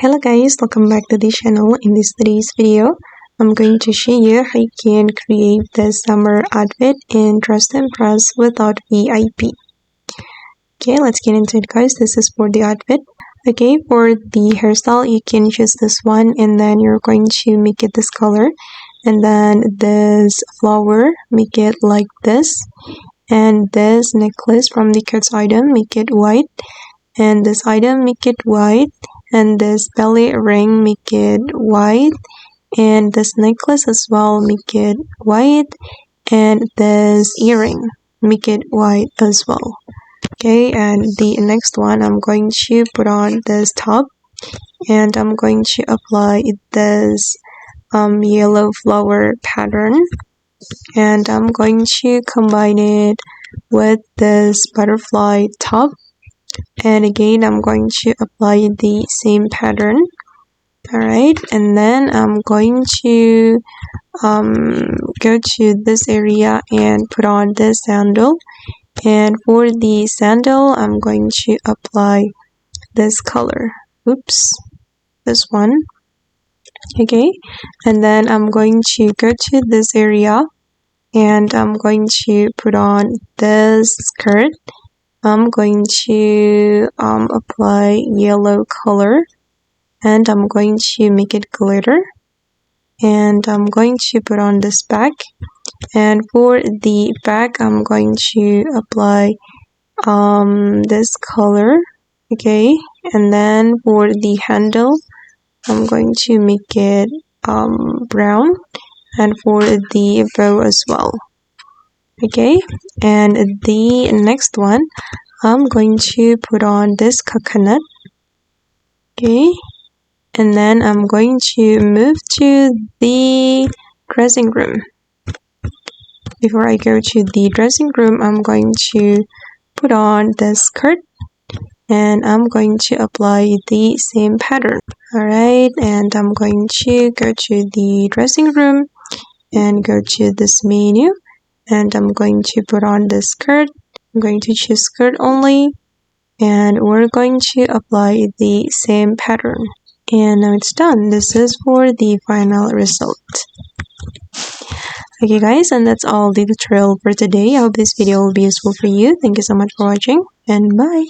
Hello guys, welcome back to the channel. In today's video, I'm going to show you how you can create the summer outfit in Dress to Impress without VIP. Okay, let's get into it guys. This is for the outfit. Okay, for the hairstyle, you can choose this one and then you're going to make it this color. And then this flower, make it like this. And this necklace from the kids item, make it white. And this item, make it white. And this belly ring, make it white. And this necklace as well, make it white. And this earring, make it white as well. Okay, and the next one, I'm going to put on this top. And I'm going to apply this yellow flower pattern. And I'm going to combine it with this butterfly top. And again, I'm going to apply the same pattern. Alright, and then I'm going to go to this area and put on this sandal. And for the sandal, I'm going to apply this color. Oops, this one. Okay, and then I'm going to go to this area and I'm going to put on this skirt. I'm going to apply yellow color and I'm going to make it glitter, and I'm going to put on this bag, and for the bag I'm going to apply this color. Okay, and then for the handle I'm going to make it brown, and for the bow as well. Okay, and the next one I'm going to put on this coconut. Okay, and then I'm going to move to the dressing room. Before I go to the dressing room, I'm going to put on this skirt and I'm going to apply the same pattern. Alright, and I'm going to go to the dressing room and go to this menu. And I'm going to put on the skirt. I'm going to choose skirt only. And we're going to apply the same pattern. And now it's done. This is for the final result. Okay guys, and that's all the tutorial for today. I hope this video will be useful for you. Thank you so much for watching and bye.